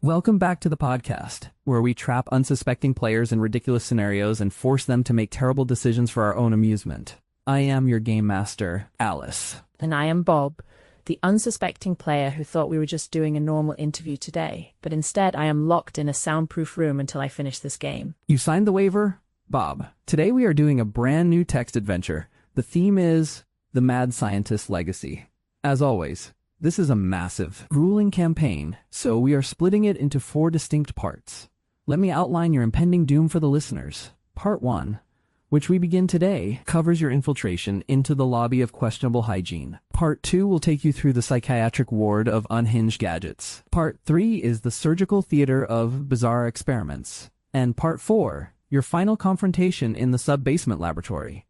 Welcome back to the podcast, where we trap unsuspecting players in ridiculous scenarios and force them to make terrible decisions for our own amusement. I am your game master, Alice. And I am Bob, the unsuspecting player who thought we were just doing a normal interview today, but instead I am locked in a soundproof room until I finish this game. You signed the waiver? Bob. Today we are doing a brand new text adventure. The theme is The Mad Scientist's Legacy. As always, this is a massive, grueling campaign, so we are splitting it into 4 distinct parts. Let me outline your impending doom for the listeners. Part 1, which we begin today, covers your infiltration into the lobby of questionable hygiene. Part 2 will take you through the psychiatric ward of unhinged gadgets. Part 3 is the surgical theater of bizarre experiments. And Part 4, your final confrontation in the sub-basement laboratory.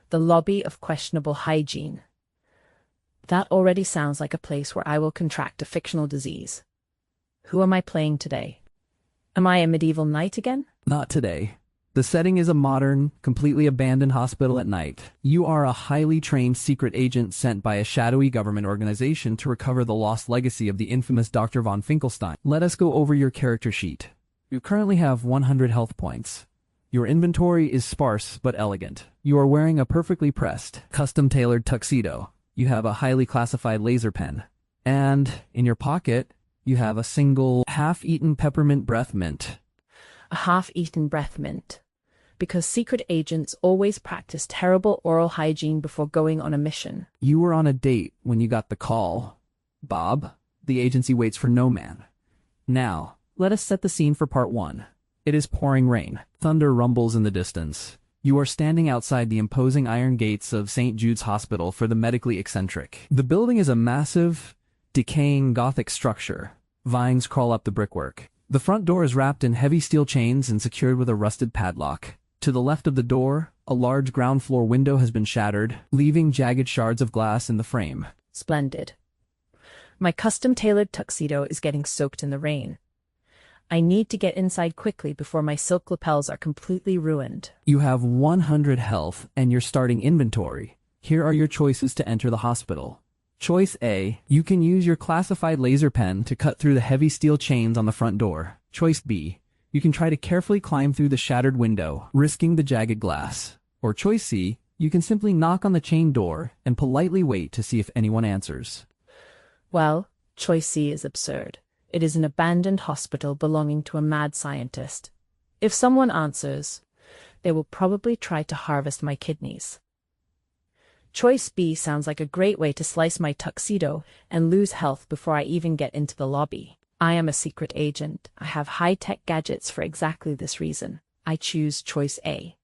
The lobby of questionable hygiene. That already sounds like a place where I will contract a fictional disease. Who am I playing today? Am I a medieval knight again? Not today. The setting is a modern, completely abandoned hospital at night. You are a highly trained secret agent sent by a shadowy government organization to recover the lost legacy of the infamous Doctor Von Finkelstein. Let us go over your character sheet. You currently have 100 health points. Your inventory is sparse but elegant. You are wearing a perfectly pressed, custom-tailored tuxedo. You have a highly classified laser pen. And in your pocket, you have a single half-eaten peppermint breath mint. A half-eaten breath mint. Because secret agents always practice terrible oral hygiene before going on a mission. You were on a date when you got the call. Bob, the agency waits for no man. Now, let us set the scene for part 1. It is pouring rain. Thunder rumbles in the distance. You are standing outside the imposing iron gates of St. Jude's Hospital for the Medically Eccentric. The building is a massive, decaying Gothic structure. Vines crawl up the brickwork. The front door is wrapped in heavy steel chains and secured with a rusted padlock. To the left of the door, a large ground floor window has been shattered, leaving jagged shards of glass in the frame. Splendid. My custom-tailored tuxedo is getting soaked in the rain. I need to get inside quickly before my silk lapels are completely ruined. You have 100 health and your starting inventory. Here are your choices to enter the hospital. Choice A, you can use your classified laser pen to cut through the heavy steel chains on the front door. Choice B, you can try to carefully climb through the shattered window, risking the jagged glass. Or choice C, you can simply knock on the chain door and politely wait to see if anyone answers. Well, choice C is absurd. It is an abandoned hospital belonging to a mad scientist. If someone answers, they will probably try to harvest my kidneys. Choice B sounds like a great way to slice my tuxedo and lose health before I even get into the lobby. I am a secret agent. I have high-tech gadgets for exactly this reason. I choose choice A.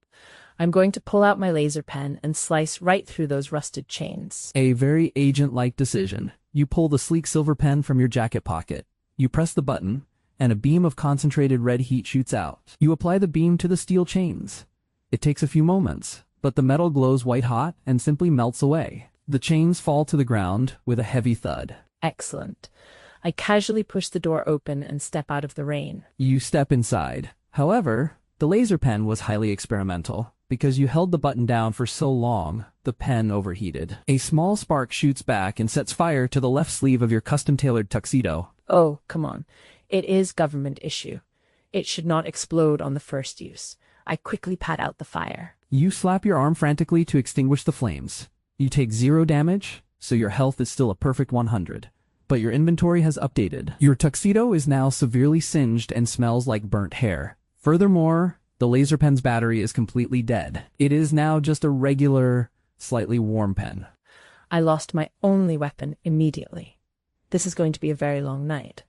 I'm going to pull out my laser pen and slice right through those rusted chains. A very agent-like decision. You pull the sleek silver pen from your jacket pocket. You press the button, and a beam of concentrated red heat shoots out. You apply the beam to the steel chains. It takes a few moments, but the metal glows white-hot and simply melts away. The chains fall to the ground with a heavy thud. Excellent. I casually push the door open and step out of the rain. You step inside. However, the laser pen was highly experimental. Because you held the button down for so long, the pen overheated. A small spark shoots back and sets fire to the left sleeve of your custom-tailored tuxedo. Oh, come on. It is government issue. It should not explode on the first use. I quickly pat out the fire. You slap your arm frantically to extinguish the flames. You take 0 damage, so your health is still a perfect 100. But your inventory has updated. Your tuxedo is now severely singed and smells like burnt hair. Furthermore, the laser pen's battery is completely dead. It is now just a regular, slightly warm pen. I lost my only weapon immediately. This is going to be a very long night.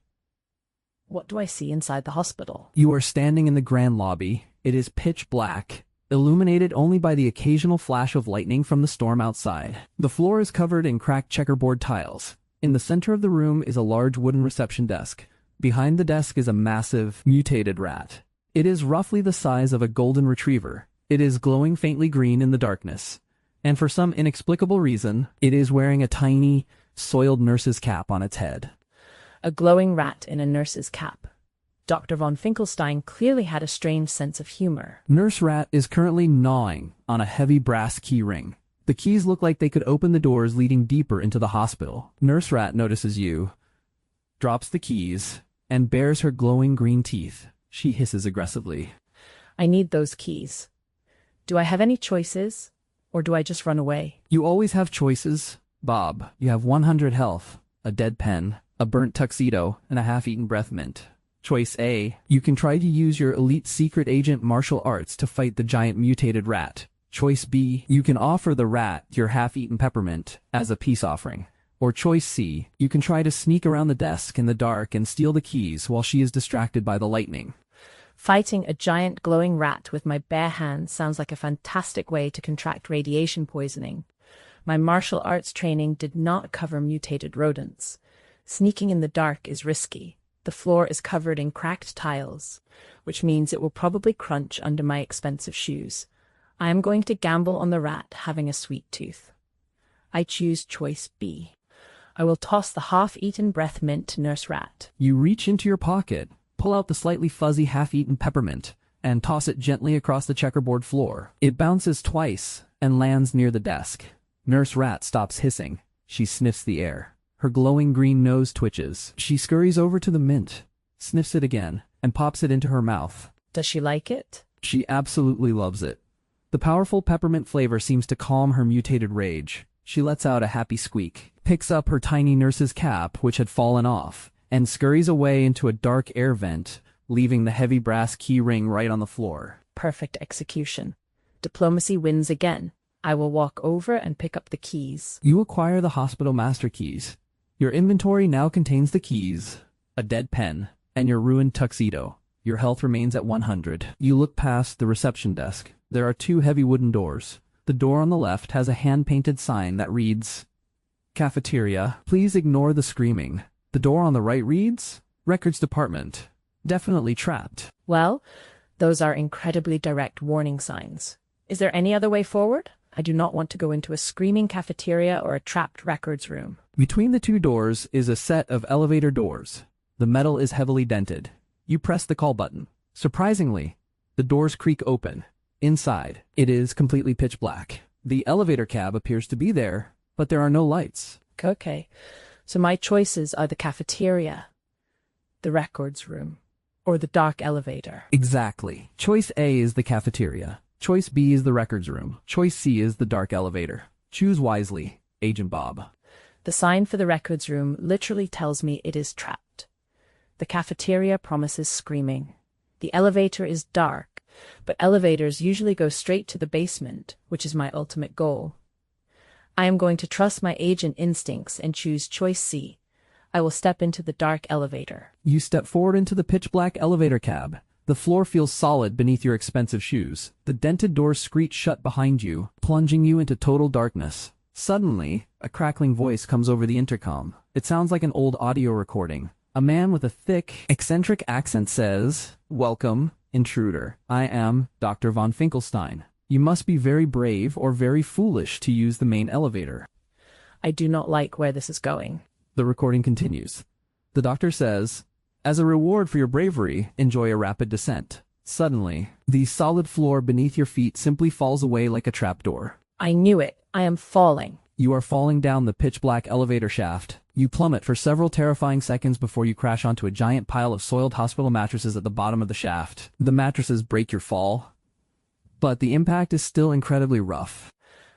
What do I see inside the hospital? You are standing in the grand lobby. It is pitch black, illuminated only by the occasional flash of lightning from the storm outside. The floor is covered in cracked checkerboard tiles. In the center of the room is a large wooden reception desk. Behind the desk is a massive, mutated rat. It is roughly the size of a golden retriever. It is glowing faintly green in the darkness. And for some inexplicable reason, it is wearing a tiny, soiled nurse's cap on its head. A glowing rat in a nurse's cap. Dr. Von Finkelstein clearly had a strange sense of humor. Nurse Rat is currently gnawing on a heavy brass key ring. The keys look like they could open the doors leading deeper into the hospital. Nurse Rat notices you, drops the keys, and bares her glowing green teeth. She hisses aggressively. I need those keys. Do I have any choices, or do I just run away? You always have choices, Bob. You have 100 health, a dead pen, a burnt tuxedo, and a half-eaten breath mint. Choice A, you can try to use your elite secret agent martial arts to fight the giant mutated rat. Choice B, you can offer the rat your half-eaten peppermint as a peace offering. Or choice C, you can try to sneak around the desk in the dark and steal the keys while she is distracted by the lightning. Fighting a giant glowing rat with my bare hands sounds like a fantastic way to contract radiation poisoning. My martial arts training did not cover mutated rodents. Sneaking in the dark is risky. The floor is covered in cracked tiles, which means it will probably crunch under my expensive shoes. I am going to gamble on the rat having a sweet tooth. I choose choice B. I will toss the half-eaten breath mint to Nurse Rat. You reach into your pocket, pull out the slightly fuzzy half-eaten peppermint, and toss it gently across the checkerboard floor. It bounces twice and lands near the desk. Nurse Rat stops hissing. She sniffs the air. Her glowing green nose twitches. She scurries over to the mint, sniffs it again, and pops it into her mouth. Does she like it? She absolutely loves it. The powerful peppermint flavor seems to calm her mutated rage. She lets out a happy squeak, picks up her tiny nurse's cap, which had fallen off, and scurries away into a dark air vent, leaving the heavy brass key ring right on the floor. Perfect execution. Diplomacy wins again. I will walk over and pick up the keys. You acquire the hospital master keys. Your inventory now contains the keys, a dead pen, and your ruined tuxedo. Your health remains at 100. You look past the reception desk. There are 2 heavy wooden doors. The door on the left has a hand-painted sign that reads, Cafeteria. Please ignore the screaming. The door on the right reads, Records Department. Definitely trapped. Well, those are incredibly direct warning signs. Is there any other way forward? I do not want to go into a screaming cafeteria or a trapped records room. Between the 2 doors is a set of elevator doors. The metal is heavily dented. You press the call button. Surprisingly, the doors creak open. Inside, it is completely pitch black. The elevator cab appears to be there, but there are no lights. Okay, so my choices are the cafeteria, the records room, or the dark elevator. Exactly. Choice A is the cafeteria. Choice B is the records room. Choice C is the dark elevator. Choose wisely, Agent Bob. The sign for the records room literally tells me it is trapped. The cafeteria promises screaming. The elevator is dark, but elevators usually go straight to the basement, which is my ultimate goal. I am going to trust my agent instincts and choose choice C. I will step into the dark elevator. You step forward into the pitch-black elevator cab. The floor feels solid beneath your expensive shoes. The dented doors screech shut behind you, plunging you into total darkness. Suddenly, a crackling voice comes over the intercom. It sounds like an old audio recording. A man with a thick, eccentric accent says, Welcome, intruder. I am Doctor Von Finkelstein. You must be very brave or very foolish to use the main elevator. I do not like where this is going. The recording continues. The doctor says, As a reward for your bravery, enjoy a rapid descent. Suddenly, the solid floor beneath your feet simply falls away like a trapdoor. I knew it. I am falling. You are falling down the pitch-black elevator shaft. You plummet for several terrifying seconds before you crash onto a giant pile of soiled hospital mattresses at the bottom of the shaft. The mattresses break your fall, but the impact is still incredibly rough.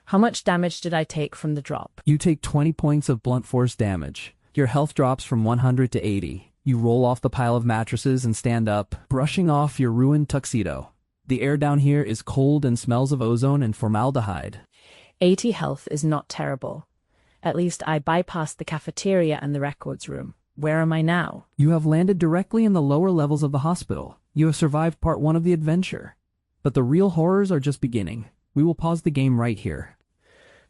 How much damage did I take from the drop? You take 20 points of blunt force damage. Your health drops from 100 to 80. You roll off the pile of mattresses and stand up, brushing off your ruined tuxedo. The air down here is cold and smells of ozone and formaldehyde. 80 health is not terrible. At least I bypassed the cafeteria and the records room. Where am I now? You have landed directly in the lower levels of the hospital. You have survived part 1 of the adventure. But the real horrors are just beginning. We will pause the game right here.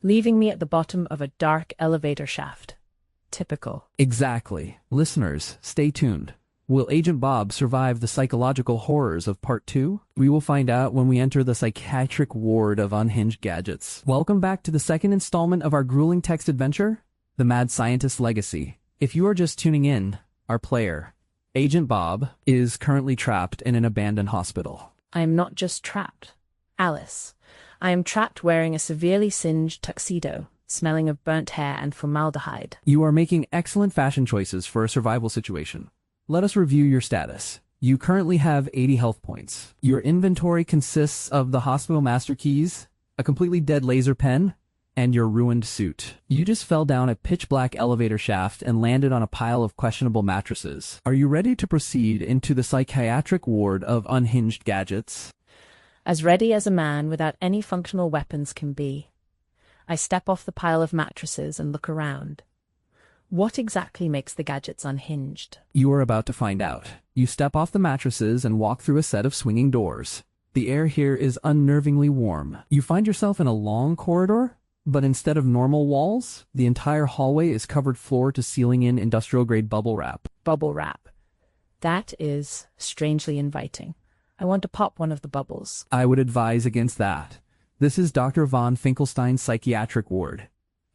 Leaving me at the bottom of a dark elevator shaft. Typical. Exactly. Listeners, stay tuned. Will Agent Bob survive the psychological horrors of Part 2? We will find out when we enter the psychiatric ward of unhinged gadgets. Welcome back to the second installment of our grueling text adventure, The Mad Scientist's Legacy. If you are just tuning in, our player, Agent Bob, is currently trapped in an abandoned hospital. I am not just trapped. Alice. I am trapped wearing a severely singed tuxedo, smelling of burnt hair and formaldehyde. You are making excellent fashion choices for a survival situation. Let us review your status. You currently have 80 health points. Your inventory consists of the hospital master keys, a completely dead laser pen, and your ruined suit. You just fell down a pitch-black elevator shaft and landed on a pile of questionable mattresses. Are you ready to proceed into the psychiatric ward of unhinged gadgets? As ready as a man without any functional weapons can be. I step off the pile of mattresses and look around. What exactly makes the gadgets unhinged? You are about to find out. You step off the mattresses and walk through a set of swinging doors. The air here is unnervingly warm. You find yourself in a long corridor, but instead of normal walls, the entire hallway is covered floor to ceiling in industrial-grade bubble wrap. Bubble wrap. That is strangely inviting. I want to pop one of the bubbles. I would advise against that. This is Doctor Von Finkelstein's psychiatric ward.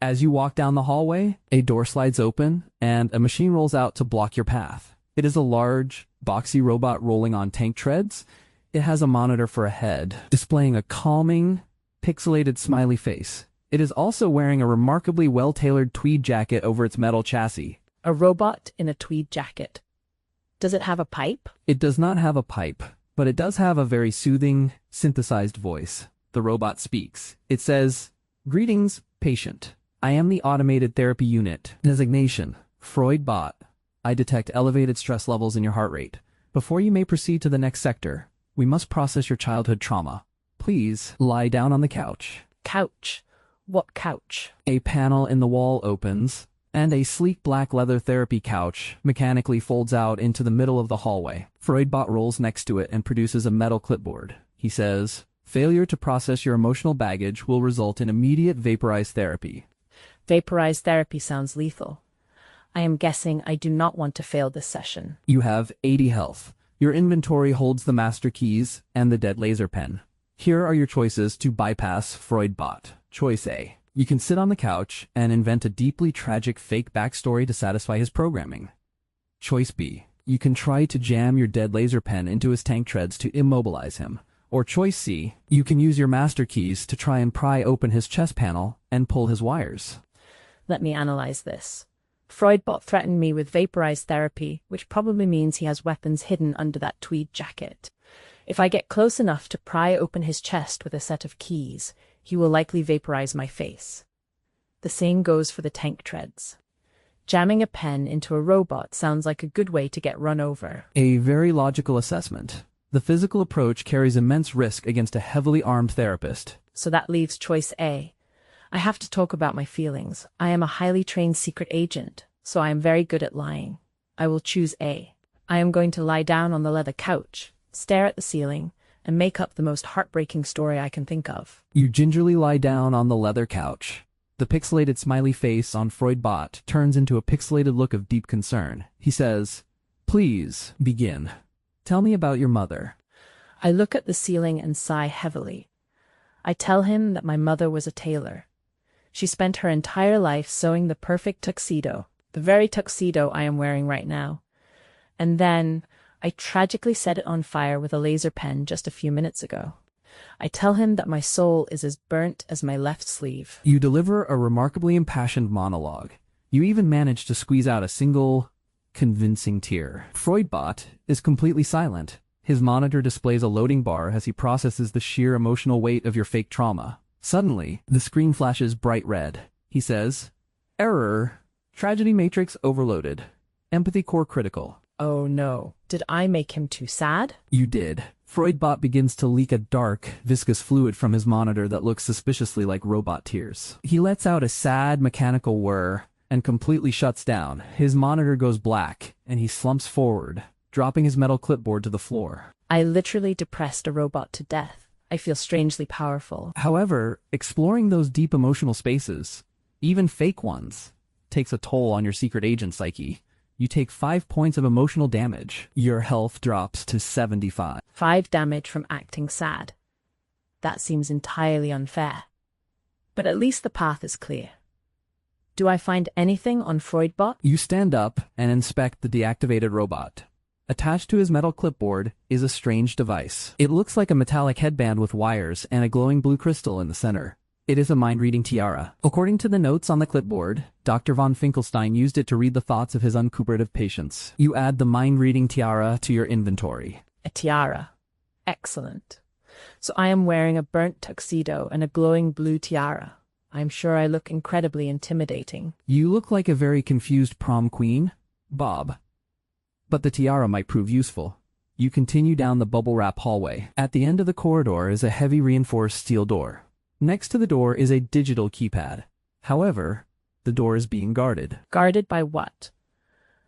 As you walk down the hallway, a door slides open, and a machine rolls out to block your path. It is a large, boxy robot rolling on tank treads. It has a monitor for a head, displaying a calming, pixelated smiley face. It is also wearing a remarkably well-tailored tweed jacket over its metal chassis. A robot in a tweed jacket. Does it have a pipe? It does not have a pipe, but it does have a very soothing, synthesized voice. The robot speaks. It says, "Greetings, patient. I am the automated therapy unit. Designation, Freud bot. I detect elevated stress levels in your heart rate. Before you may proceed to the next sector, we must process your childhood trauma. Please lie down on the couch." Couch. What couch? A panel in the wall opens, and a sleek black leather therapy couch mechanically folds out into the middle of the hallway. Freudbot rolls next to it and produces a metal clipboard. He says, "Failure to process your emotional baggage will result in immediate vaporized therapy." Vaporized therapy sounds lethal. I am guessing I do not want to fail this session. You have 80 health. Your inventory holds the master keys and the dead laser pen. Here are your choices to bypass Freudbot. Choice A. You can sit on the couch and invent a deeply tragic fake backstory to satisfy his programming. Choice B. You can try to jam your dead laser pen into his tank treads to immobilize him. Or choice C. You can use your master keys to try and pry open his chest panel and pull his wires. Let me analyze this. Freudbot threatened me with vaporized therapy, which probably means he has weapons hidden under that tweed jacket. If I get close enough to pry open his chest with a set of keys, he will likely vaporize my face. The same goes for the tank treads. Jamming a pen into a robot sounds like a good way to get run over. A very logical assessment. The physical approach carries immense risk against a heavily armed therapist. So that leaves choice A. I have to talk about my feelings. I am a highly trained secret agent, so I am very good at lying. I will choose A. I am going to lie down on the leather couch, stare at the ceiling, and make up the most heartbreaking story I can think of. You gingerly lie down on the leather couch. The pixelated smiley face on Freudbot turns into a pixelated look of deep concern. He says, "Please, begin. Tell me about your mother." I look at the ceiling and sigh heavily. I tell him that my mother was a tailor. She spent her entire life sewing the perfect tuxedo, the very tuxedo I am wearing right now. And then I tragically set it on fire with a laser pen just a few minutes ago. I tell him that my soul is as burnt as my left sleeve. You deliver a remarkably impassioned monologue. You even manage to squeeze out a single, convincing tear. Freudbot is completely silent. His monitor displays a loading bar as he processes the sheer emotional weight of your fake trauma. Suddenly, the screen flashes bright red. He says, "Error. Tragedy matrix overloaded. Empathy core critical." Oh no. Did I make him too sad? You did. Freudbot begins to leak a dark, viscous fluid from his monitor that looks suspiciously like robot tears. He lets out a sad, mechanical whir and completely shuts down. His monitor goes black, and he slumps forward, dropping his metal clipboard to the floor. I literally depressed a robot to death. I feel strangely powerful. However, exploring those deep emotional spaces, even fake ones, takes a toll on your secret agent psyche. You take 5 points of emotional damage. Your health drops to 75. 5 damage from acting sad. That seems entirely unfair. But at least the path is clear. Do I find anything on Freudbot? You stand up and inspect the deactivated robot. Attached to his metal clipboard is a strange device. It looks like a metallic headband with wires and a glowing blue crystal in the center. It is a mind-reading tiara. According to the notes on the clipboard, Dr. Von Finkelstein used it to read the thoughts of his uncooperative patients. You add the mind-reading tiara to your inventory. A tiara. Excellent. So I am wearing a burnt tuxedo and a glowing blue tiara. I'm sure I look incredibly intimidating. You look like a very confused prom queen, Bob. But the tiara might prove useful. You continue down the bubble wrap hallway. At the end of the corridor is a heavy reinforced steel door. Next to the door is a digital keypad. However, the door is being guarded. Guarded by what?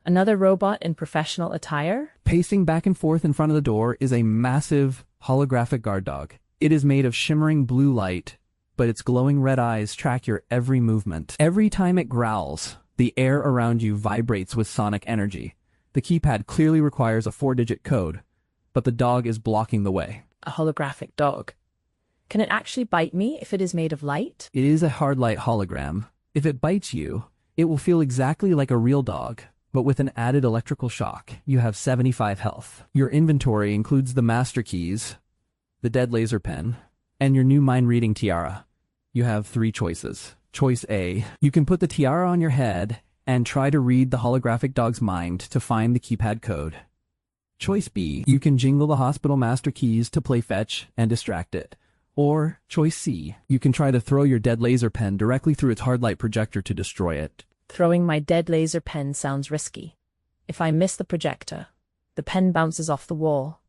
Another robot in professional attire? Pacing back and forth in front of the door is a massive holographic guard dog. It is made of shimmering blue light, but its glowing red eyes track your every movement. Every time it growls, the air around you vibrates with sonic energy. The keypad clearly requires a 4-digit code, but the dog is blocking the way. A holographic dog. Can it actually bite me if it is made of light? It is a hard light hologram. If it bites you, it will feel exactly like a real dog, but with an added electrical shock. You have 75 health. Your inventory includes the master keys, the dead laser pen, and your new mind-reading tiara. You have 3 choices. Choice A, you can put the tiara on your head and try to read the holographic dog's mind to find the keypad code. Choice B, you can jingle the hospital master keys to play fetch and distract it. Or choice C, you can try to throw your dead laser pen directly through its hard light projector to destroy it. Throwing my dead laser pen sounds risky. If I miss the projector, the pen bounces off the wall,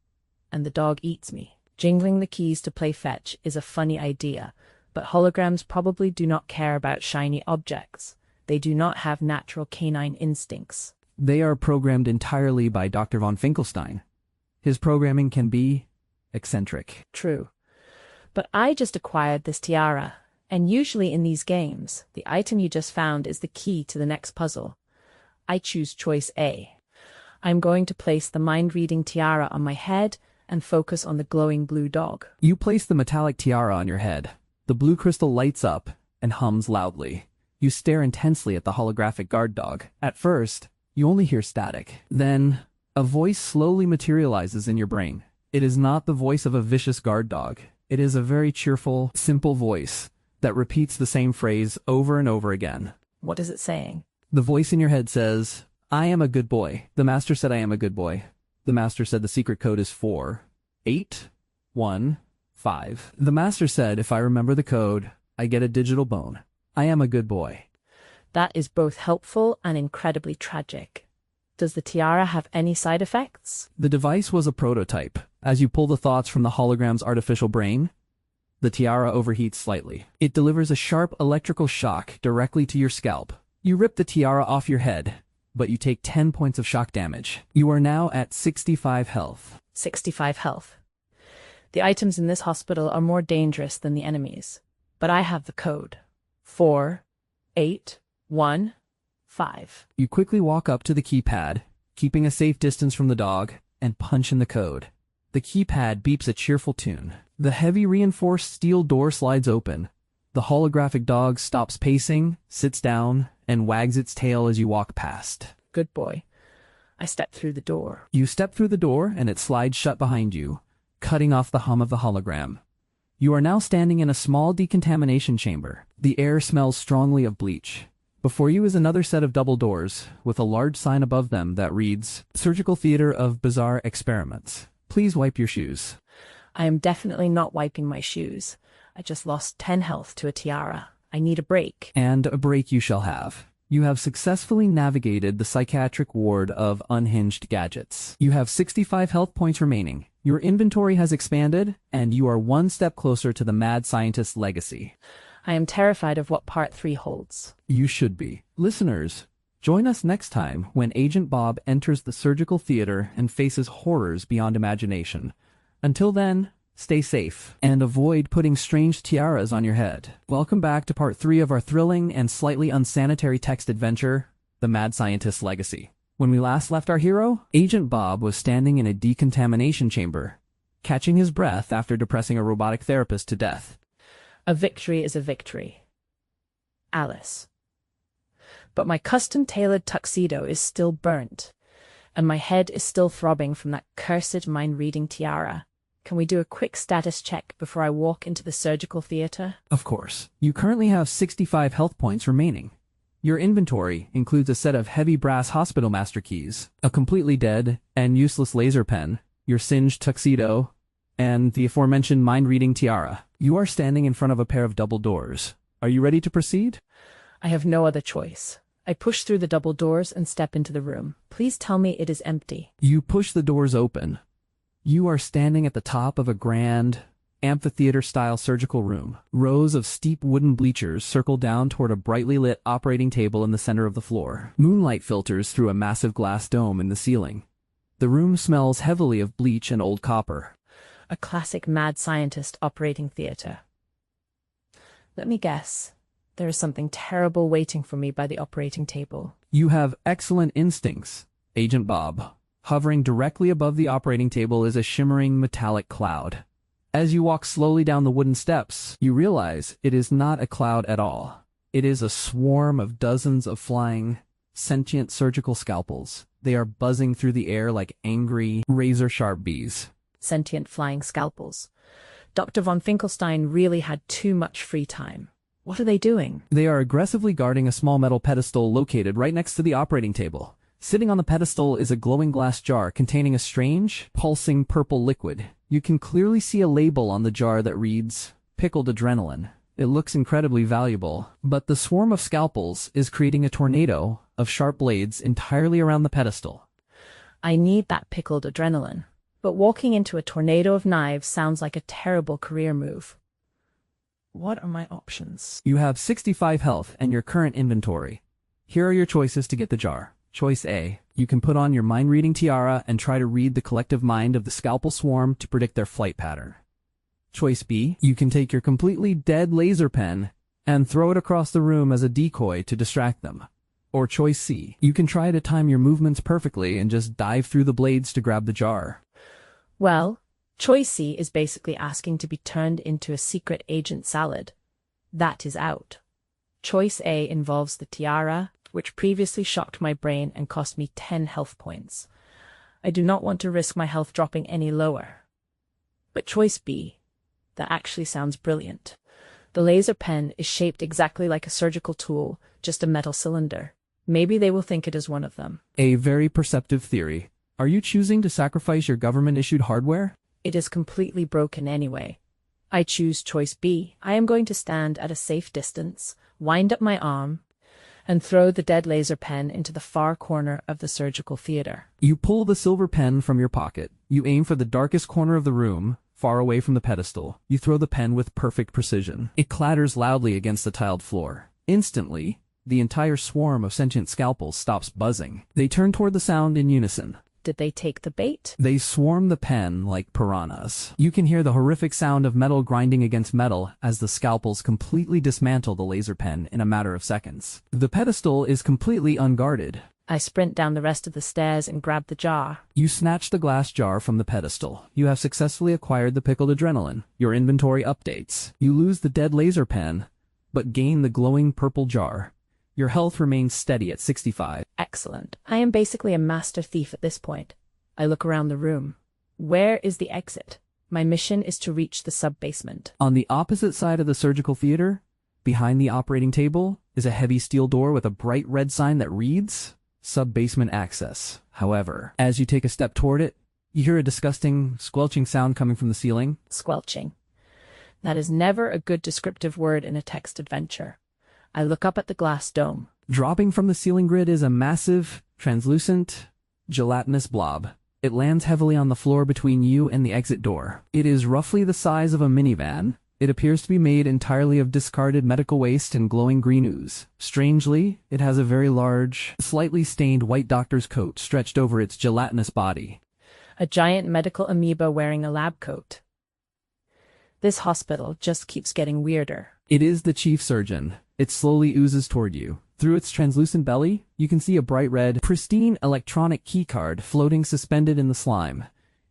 and the dog eats me. Jingling the keys to play fetch is a funny idea, but holograms probably do not care about shiny objects. They do not have natural canine instincts. They are programmed entirely by Dr. Von Finkelstein. His programming can be eccentric. True. But I just acquired this tiara, and usually in these games, the item you just found is the key to the next puzzle. I choose choice A. I'm going to place the mind-reading tiara on my head and focus on the glowing blue dog. You place the metallic tiara on your head. The blue crystal lights up and hums loudly. You stare intensely at the holographic guard dog. At first, you only hear static. Then, a voice slowly materializes in your brain. It is not the voice of a vicious guard dog. It is a very cheerful, simple voice that repeats the same phrase over and over again. What is it saying? The voice in your head says, I am a good boy. The master said I am a good boy. The master said the secret code is 48115. The master said if I remember the code, I get a digital bone. I am a good boy. That is both helpful and incredibly tragic. Does the tiara have any side effects? The device was a prototype. As you pull the thoughts from the hologram's artificial brain, the tiara overheats slightly. It delivers a sharp electrical shock directly to your scalp. You rip the tiara off your head, but you take 10 points of shock damage. You are now at 65 health. 65 health. The items in this hospital are more dangerous than the enemies, but I have the code. 48115. You quickly walk up to the keypad, keeping a safe distance from the dog, and punch in the code. The keypad beeps a cheerful tune. The heavy reinforced steel door slides open. The holographic dog stops pacing, sits down, and wags its tail as you walk past. Good boy. I step through the door. You step through the door and it slides shut behind you, cutting off the hum of the hologram. You are now standing in a small decontamination chamber. The air smells strongly of bleach. Before you is another set of double doors, with a large sign above them that reads, Surgical Theater of Bizarre Experiments. Please wipe your shoes. I am definitely not wiping my shoes. I just lost 10 health to a tiara. I need a break. And a break you shall have. You have successfully navigated the psychiatric ward of unhinged gadgets. You have 65 health points remaining. Your inventory has expanded, and you are one step closer to the mad scientist's legacy. I am terrified of what Part 3 holds. You should be. Listeners, join us next time when Agent Bob enters the surgical theater and faces horrors beyond imagination. Until then, stay safe and avoid putting strange tiaras on your head. Welcome back to Part 3 of our thrilling and slightly unsanitary text adventure, The Mad Scientist's Legacy. When we last left our hero, Agent Bob was standing in a decontamination chamber, catching his breath after depressing a robotic therapist to death. A victory is a victory. Alice. But my custom-tailored tuxedo is still burnt, and my head is still throbbing from that cursed mind-reading tiara. Can we do a quick status check before I walk into the surgical theater? Of course. You currently have 65 health points remaining. Your inventory includes a set of heavy brass hospital master keys, a completely dead and useless laser pen, your singed tuxedo, and the aforementioned mind-reading tiara. You are standing in front of a pair of double doors. Are you ready to proceed? I have no other choice. I push through the double doors and step into the room. Please tell me it is empty. You push the doors open. You are standing at the top of a grand, amphitheater-style surgical room. Rows of steep wooden bleachers circle down toward a brightly lit operating table in the center of the floor. Moonlight filters through a massive glass dome in the ceiling. The room smells heavily of bleach and old copper. A classic mad scientist operating theater. Let me guess. There is something terrible waiting for me by the operating table. You have excellent instincts, Agent Bob. Hovering directly above the operating table is a shimmering metallic cloud. As you walk slowly down the wooden steps, you realize it is not a cloud at all. It is a swarm of dozens of flying, sentient surgical scalpels. They are buzzing through the air like angry, razor-sharp bees. Sentient flying scalpels. Doctor Von Finkelstein really had too much free time. What are they doing? They are aggressively guarding a small metal pedestal located right next to the operating table. Sitting on the pedestal is a glowing glass jar containing a strange, pulsing purple liquid. You can clearly see a label on the jar that reads, "Pickled adrenaline." It looks incredibly valuable, but the swarm of scalpels is creating a tornado of sharp blades entirely around the pedestal. I need that pickled adrenaline. But walking into a tornado of knives sounds like a terrible career move. What are my options? You have 65 health and your current inventory. Here are your choices to get the jar. Choice A. You can put on your mind-reading tiara and try to read the collective mind of the scalpel swarm to predict their flight pattern. Choice B. You can take your completely dead laser pen and throw it across the room as a decoy to distract them. Or choice C. You can try to time your movements perfectly and just dive through the blades to grab the jar. Well, choice C is basically asking to be turned into a secret agent salad. That is out. Choice A involves the tiara, which previously shocked my brain and cost me 10 health points. I do not want to risk my health dropping any lower. But choice B, that actually sounds brilliant. The laser pen is shaped exactly like a surgical tool, just a metal cylinder. Maybe they will think it is one of them. A very perceptive theory. Are you choosing to sacrifice your government-issued hardware? It is completely broken anyway. I choose choice B. I am going to stand at a safe distance, wind up my arm, and throw the dead laser pen into the far corner of the surgical theater. You pull the silver pen from your pocket. You aim for the darkest corner of the room, far away from the pedestal. You throw the pen with perfect precision. It clatters loudly against the tiled floor. Instantly, the entire swarm of sentient scalpels stops buzzing. They turn toward the sound in unison. Did they take the bait? They swarm the pen like piranhas. You can hear the horrific sound of metal grinding against metal as the scalpels completely dismantle the laser pen in a matter of seconds. The pedestal is completely unguarded. I sprint down the rest of the stairs and grab the jar. You snatch the glass jar from the pedestal. You have successfully acquired the pickled adrenaline. Your inventory updates. You lose the dead laser pen, but gain the glowing purple jar. Your health remains steady at 65. Excellent. I am basically a master thief at this point. I look around the room. Where is the exit? My mission is to reach the sub-basement. On the opposite side of the surgical theater, behind the operating table, is a heavy steel door with a bright red sign that reads, "Sub-basement access." However, as you take a step toward it, you hear a disgusting, squelching sound coming from the ceiling. Squelching. That is never a good descriptive word in a text adventure. I look up at the glass dome. Dropping from the ceiling grid is a massive, translucent, gelatinous blob. It lands heavily on the floor between you and the exit door. It is roughly the size of a minivan. It appears to be made entirely of discarded medical waste and glowing green ooze. Strangely, it has a very large, slightly stained white doctor's coat stretched over its gelatinous body. A giant medical amoeba wearing a lab coat. This hospital just keeps getting weirder. It is the chief surgeon. It slowly oozes toward you. Through its translucent belly, you can see a bright red, pristine electronic keycard floating suspended in the slime.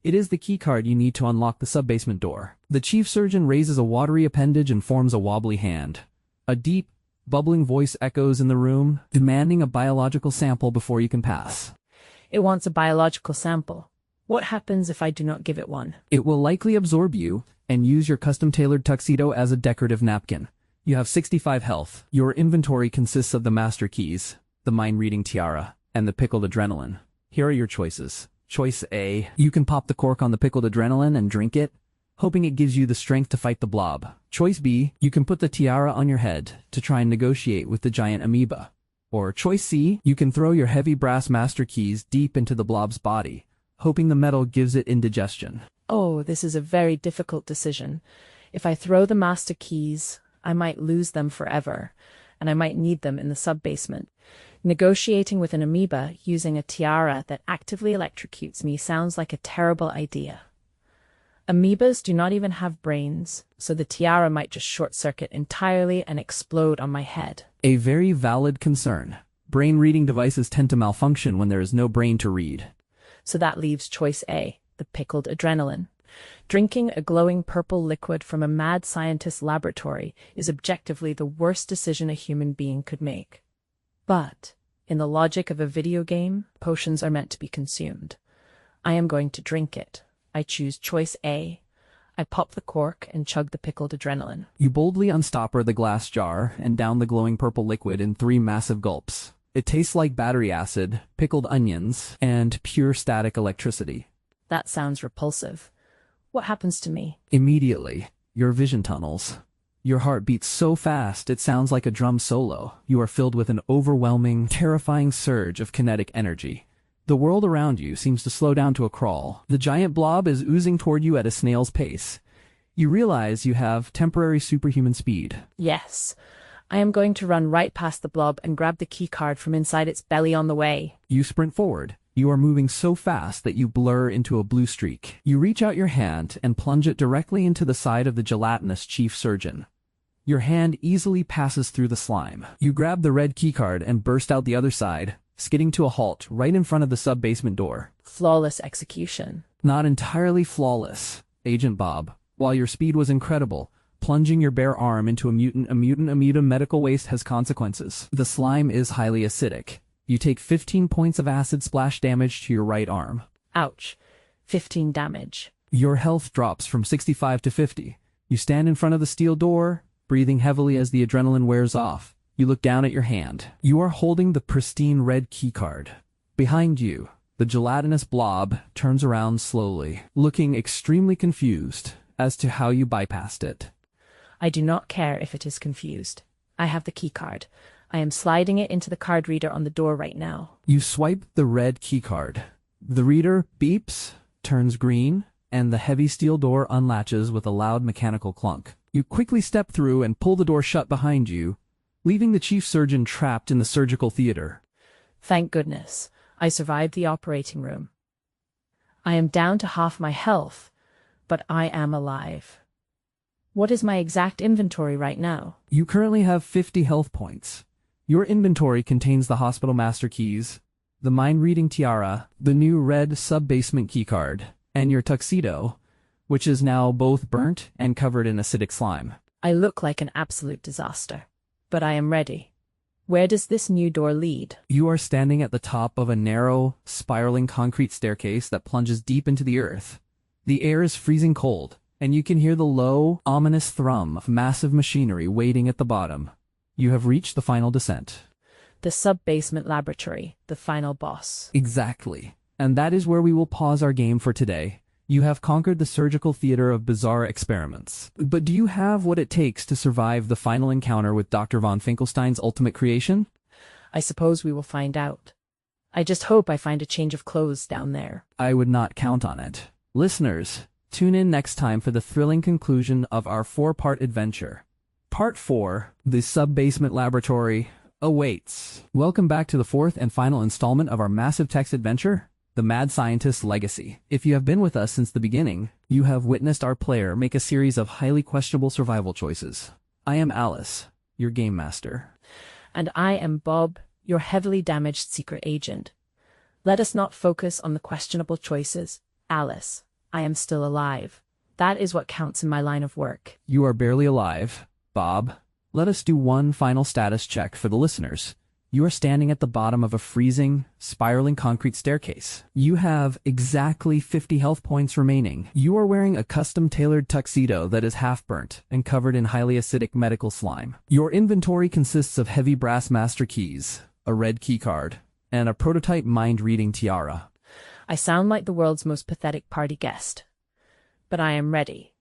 It is the keycard you need to unlock the sub-basement door. The chief surgeon raises a watery appendage and forms a wobbly hand. A deep, bubbling voice echoes in the room, demanding a biological sample before you can pass. It wants a biological sample. What happens if I do not give it one? It will likely absorb you and use your custom-tailored tuxedo as a decorative napkin. You have 65 health. Your inventory consists of the master keys, the mind-reading tiara, and the pickled adrenaline. Here are your choices. Choice A. You can pop the cork on the pickled adrenaline and drink it, hoping it gives you the strength to fight the blob. Choice B. You can put the tiara on your head to try and negotiate with the giant amoeba. Or choice C. You can throw your heavy brass master keys deep into the blob's body, hoping the metal gives it indigestion. Oh, this is a very difficult decision. If I throw the master keys, I might lose them forever, and I might need them in the sub-basement. Negotiating with an amoeba using a tiara that actively electrocutes me sounds like a terrible idea. Amoebas do not even have brains, so the tiara might just short-circuit entirely and explode on my head. A very valid concern. Brain-reading devices tend to malfunction when there is no brain to read. So that leaves choice A, the pickled adrenaline. Drinking a glowing purple liquid from a mad scientist's laboratory is objectively the worst decision a human being could make. But, in the logic of a video game, potions are meant to be consumed. I am going to drink it. I choose choice A. I pop the cork and chug the pickled adrenaline. You boldly unstopper the glass jar and down the glowing purple liquid in 3 massive gulps. It tastes like battery acid, pickled onions, and pure static electricity. That sounds repulsive. What happens to me? Immediately, your vision tunnels. Your heart beats so fast it sounds like a drum solo. You are filled with an overwhelming, terrifying surge of kinetic energy. The world around you seems to slow down to a crawl. The giant blob is oozing toward you at a snail's pace. You realize you have temporary superhuman speed. Yes. I am going to run right past the blob and grab the key card from inside its belly on the way. You sprint forward. You are moving so fast that you blur into a blue streak. You reach out your hand and plunge it directly into the side of the gelatinous chief surgeon. Your hand easily passes through the slime. You grab the red keycard and burst out the other side, skidding to a halt right in front of the sub-basement door. Flawless execution. Not entirely flawless, Agent Bob. While your speed was incredible, plunging your bare arm into a mutant amoeba medical waste has consequences. The slime is highly acidic. You take 15 points of acid splash damage to your right arm. Ouch. 15 damage. Your health drops from 65 to 50. You stand in front of the steel door, breathing heavily as the adrenaline wears off. You look down at your hand. You are holding the pristine red keycard. Behind you, the gelatinous blob turns around slowly, looking extremely confused as to how you bypassed it. I do not care if it is confused. I have the keycard. I am sliding it into the card reader on the door right now. You swipe the red keycard. The reader beeps, turns green, and the heavy steel door unlatches with a loud mechanical clunk. You quickly step through and pull the door shut behind you, leaving the chief surgeon trapped in the surgical theater. Thank goodness. I survived the operating room. I am down to half my health, but I am alive. What is my exact inventory right now? You currently have 50 health points. Your inventory contains the hospital master keys, the mind-reading tiara, the new red sub-basement keycard, and your tuxedo, which is now both burnt and covered in acidic slime. I look like an absolute disaster, but I am ready. Where does this new door lead? You are standing at the top of a narrow, spiraling concrete staircase that plunges deep into the earth. The air is freezing cold, and you can hear the low, ominous thrum of massive machinery waiting at the bottom. You have reached the final descent. The sub-basement laboratory, the final boss. Exactly. And that is where we will pause our game for today. You have conquered the surgical theater of bizarre experiments. But do you have what it takes to survive the final encounter with Doctor Von Finkelstein's ultimate creation? I suppose we will find out. I just hope I find a change of clothes down there. I would not count on it. Listeners, tune in next time for the thrilling conclusion of our 4-part adventure. Part 4, The Sub-Basement Laboratory, awaits. Welcome back to the 4th and final installment of our massive text adventure, The Mad Scientist's Legacy. If you have been with us since the beginning, you have witnessed our player make a series of highly questionable survival choices. I am Alice, your game master. And I am Bob, your heavily damaged secret agent. Let us not focus on the questionable choices. Alice, I am still alive. That is what counts in my line of work. You are barely alive. Bob, let us do one final status check for the listeners. You are standing at the bottom of a freezing, spiraling concrete staircase. You have exactly 50 health points remaining. You are wearing a custom-tailored tuxedo that is half-burnt and covered in highly acidic medical slime. Your inventory consists of heavy brass master keys, a red keycard, and a prototype mind-reading tiara. I sound like the world's most pathetic party guest. But I am ready.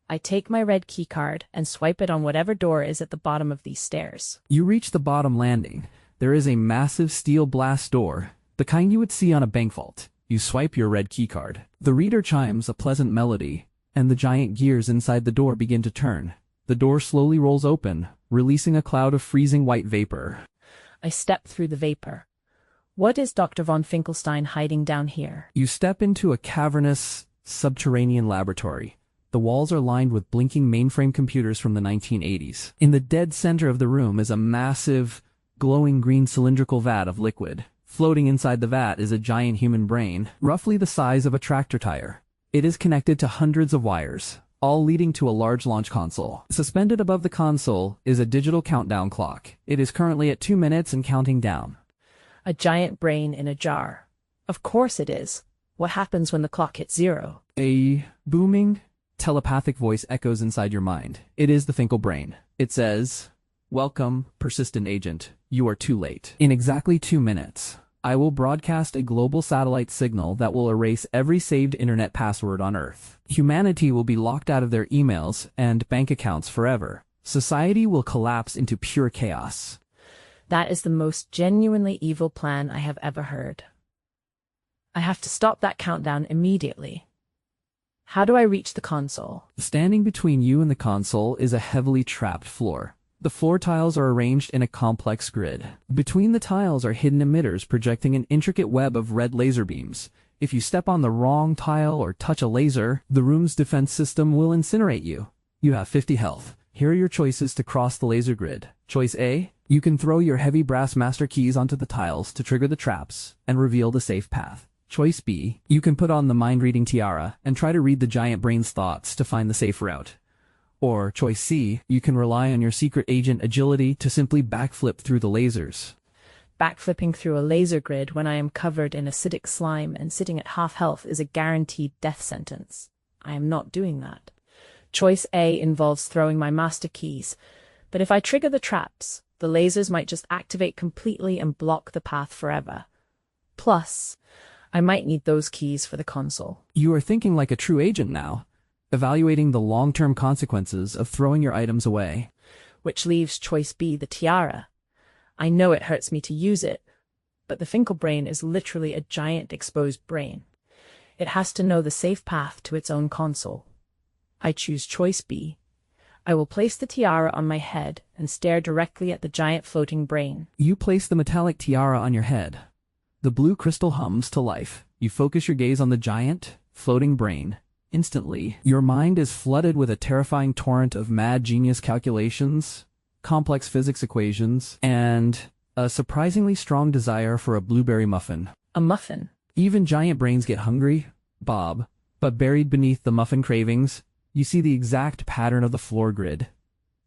I take my red keycard and swipe it on whatever door is at the bottom of these stairs. You reach the bottom landing. There is a massive steel blast door, the kind you would see on a bank vault. You swipe your red keycard. The reader chimes a pleasant melody, and the giant gears inside the door begin to turn. The door slowly rolls open, releasing a cloud of freezing white vapor. I step through the vapor. What is Dr. Von Finkelstein hiding down here? You step into a cavernous, subterranean laboratory. The walls are lined with blinking mainframe computers from the 1980s. In the dead center of the room is a massive, glowing green cylindrical vat of liquid. Floating inside the vat is a giant human brain, roughly the size of a tractor tire. It is connected to hundreds of wires, all leading to a large launch console. Suspended above the console is a digital countdown clock. It is currently at 2 minutes and counting down. A giant brain in a jar. Of course it is. What happens when the clock hits 0? A booming, telepathic voice echoes inside your mind. It is the Finkel brain. It says, "Welcome, persistent agent. You are too late. In exactly 2 minutes, I will broadcast a global satellite signal that will erase every saved internet password on Earth. Humanity will be locked out of their emails and bank accounts forever. Society will collapse into pure chaos." That is the most genuinely evil plan I have ever heard. I have to stop that countdown immediately. How do I reach the console? Standing between you and the console is a heavily trapped floor. The floor tiles are arranged in a complex grid. Between the tiles are hidden emitters projecting an intricate web of red laser beams. If you step on the wrong tile or touch a laser, the room's defense system will incinerate you. You have 50 health. Here are your choices to cross the laser grid. Choice A, you can throw your heavy brass master keys onto the tiles to trigger the traps and reveal the safe path. Choice B, you can put on the mind-reading tiara and try to read the giant brain's thoughts to find the safe route. Or choice C, you can rely on your secret agent agility to simply backflip through the lasers. Backflipping through a laser grid when I am covered in acidic slime and sitting at half health is a guaranteed death sentence. I am not doing that. Choice A involves throwing my master keys, but if I trigger the traps, the lasers might just activate completely and block the path forever. Plus, I might need those keys for the console. You are thinking like a true agent now, evaluating the long-term consequences of throwing your items away. Which leaves choice B, the tiara. I know it hurts me to use it, but the Finkel brain is literally a giant exposed brain. It has to know the safe path to its own console. I choose choice B. I will place the tiara on my head and stare directly at the giant floating brain. You place the metallic tiara on your head. The blue crystal hums to life. You focus your gaze on the giant, floating brain. Instantly, your mind is flooded with a terrifying torrent of mad genius calculations, complex physics equations, and a surprisingly strong desire for a blueberry muffin. A muffin? Even giant brains get hungry, Bob. But buried beneath the muffin cravings, you see the exact pattern of the floor grid.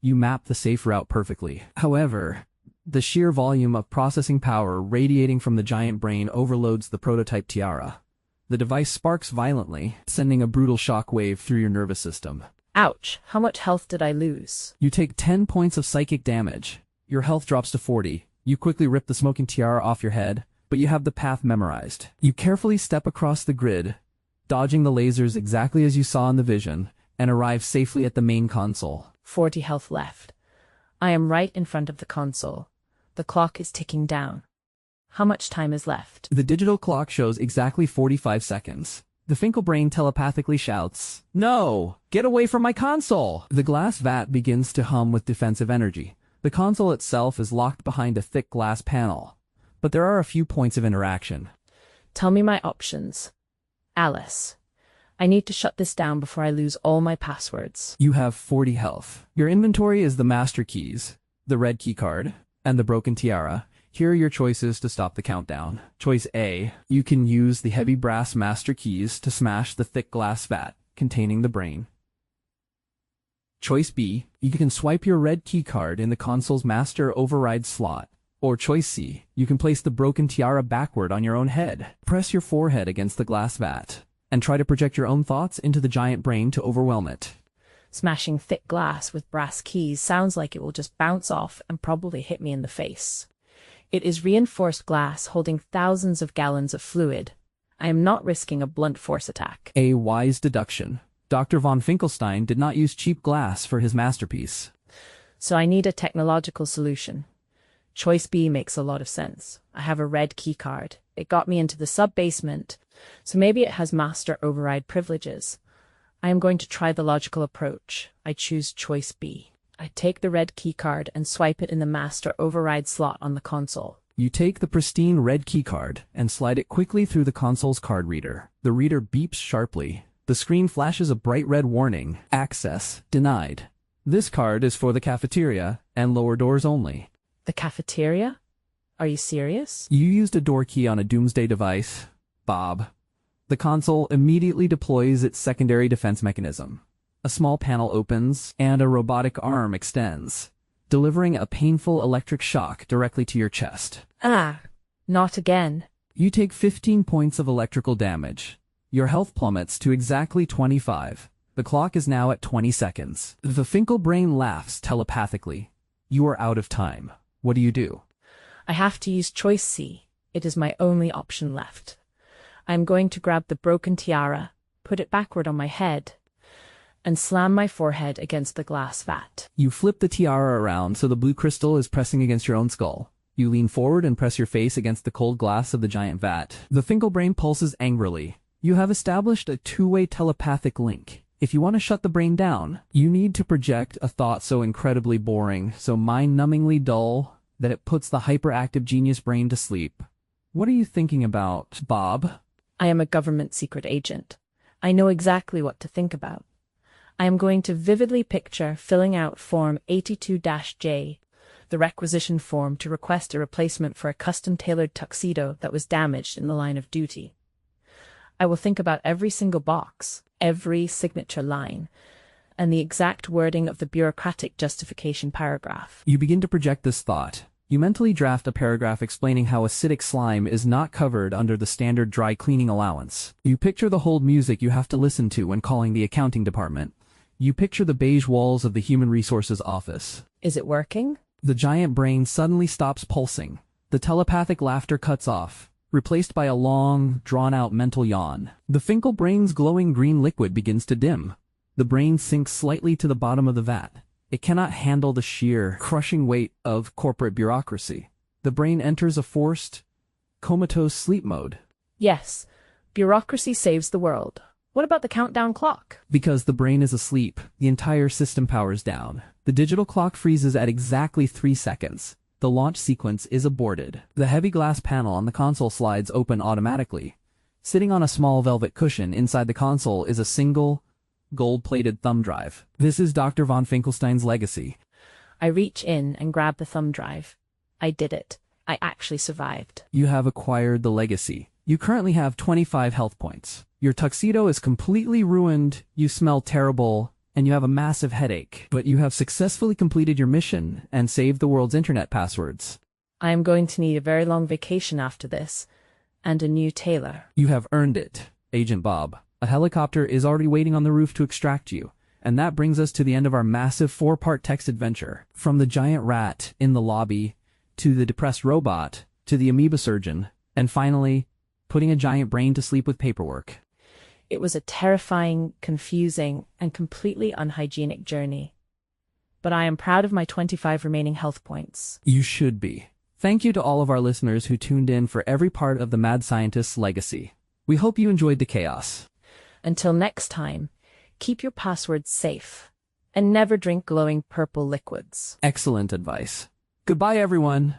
You map the safe route perfectly. However, the sheer volume of processing power radiating from the giant brain overloads the prototype tiara. The device sparks violently, sending a brutal shock wave through your nervous system. Ouch, how much health did I lose? You take 10 points of psychic damage. Your health drops to 40. You quickly rip the smoking tiara off your head, but you have the path memorized. You carefully step across the grid, dodging the lasers exactly as you saw in the vision, and arrive safely at the main console. 40 health left. I am right in front of the console. The clock is ticking down. How much time is left? The digital clock shows exactly 45 seconds. The Finkel brain telepathically shouts, "No! Get away from my console!" The glass vat begins to hum with defensive energy. The console itself is locked behind a thick glass panel. But there are a few points of interaction. Tell me my options. Alice. I need to shut this down before I lose all my passwords. You have 40 health. Your inventory is the master keys, the red keycard, and the broken tiara. Here are your choices to stop the countdown. Choice A, you can use the heavy brass master keys to smash the thick glass vat containing the brain. Choice B, you can swipe your red keycard in the console's master override slot. Or choice C, you can place the broken tiara backward on your own head. Press your forehead against the glass vat, and try to project your own thoughts into the giant brain to overwhelm it. Smashing thick glass with brass keys sounds like it will just bounce off and probably hit me in the face. It is reinforced glass holding thousands of gallons of fluid. I am not risking a blunt force attack. A wise deduction. Dr. Von Finkelstein did not use cheap glass for his masterpiece. So I need a technological solution. Choice B makes a lot of sense. I have a red key card. It got me into the sub-basement, so maybe it has master override privileges. I am going to try the logical approach. I choose choice B. I take the red key card and swipe it in the master override slot on the console. You take the pristine red key card and slide it quickly through the console's card reader. The reader beeps sharply. The screen flashes a bright red warning. Access denied. This card is for the cafeteria and lower doors only. The cafeteria? Are you serious? You used a door key on a doomsday device, Bob. The console immediately deploys its secondary defense mechanism. A small panel opens, and a robotic arm extends, delivering a painful electric shock directly to your chest. Ah, not again. You take 15 points of electrical damage. Your health plummets to exactly 25. The clock is now at 20 seconds. The Finkel brain laughs telepathically. You are out of time. What do? I have to use choice C. It is my only option left. I am going to grab the broken tiara, put it backward on my head, and slam my forehead against the glass vat. You flip the tiara around so the blue crystal is pressing against your own skull. You lean forward and press your face against the cold glass of the giant vat. The Finkel brain pulses angrily. You have established a two-way telepathic link. If you want to shut the brain down, you need to project a thought so incredibly boring, so mind-numbingly dull, that it puts the hyperactive genius brain to sleep. What are you thinking about, Bob? I am a government secret agent. I know exactly what to think about. I am going to vividly picture filling out Form 82-J, the requisition form to request a replacement for a custom-tailored tuxedo that was damaged in the line of duty. I will think about every single box, every signature line, and the exact wording of the bureaucratic justification paragraph. You begin to project this thought. You mentally draft a paragraph explaining how acidic slime is not covered under the standard dry cleaning allowance. You picture the hold music you have to listen to when calling the accounting department. You picture the beige walls of the human resources office. Is it working? The giant brain suddenly stops pulsing. The telepathic laughter cuts off, replaced by a long, drawn-out mental yawn. The Finkel brain's glowing green liquid begins to dim. The brain sinks slightly to the bottom of the vat. It cannot handle the sheer, crushing weight of corporate bureaucracy. The brain enters a forced, comatose sleep mode. Yes, bureaucracy saves the world. What about the countdown clock? Because the brain is asleep, the entire system powers down. The digital clock freezes at exactly 3 seconds. The launch sequence is aborted. The heavy glass panel on the console slides open automatically. Sitting on a small velvet cushion inside the console is a single, gold-plated thumb drive. This is Dr. Von Finkelstein's legacy. I reach in and grab the thumb drive. I did it. I actually survived. You have acquired the legacy. You currently have 25 health points. Your tuxedo is completely ruined, you smell terrible, and you have a massive headache. But you have successfully completed your mission and saved the world's internet passwords. I am going to need a very long vacation after this, and a new tailor. You have earned it, Agent Bob. A helicopter is already waiting on the roof to extract you. And that brings us to the end of our massive 4-part text adventure. From the giant rat in the lobby, to the depressed robot, to the amoeba surgeon, and finally, putting a giant brain to sleep with paperwork. It was a terrifying, confusing, and completely unhygienic journey. But I am proud of my 25 remaining health points. You should be. Thank you to all of our listeners who tuned in for every part of the mad scientist's legacy. We hope you enjoyed the chaos. Until next time, keep your passwords safe, and never drink glowing purple liquids. Excellent advice. Goodbye, everyone.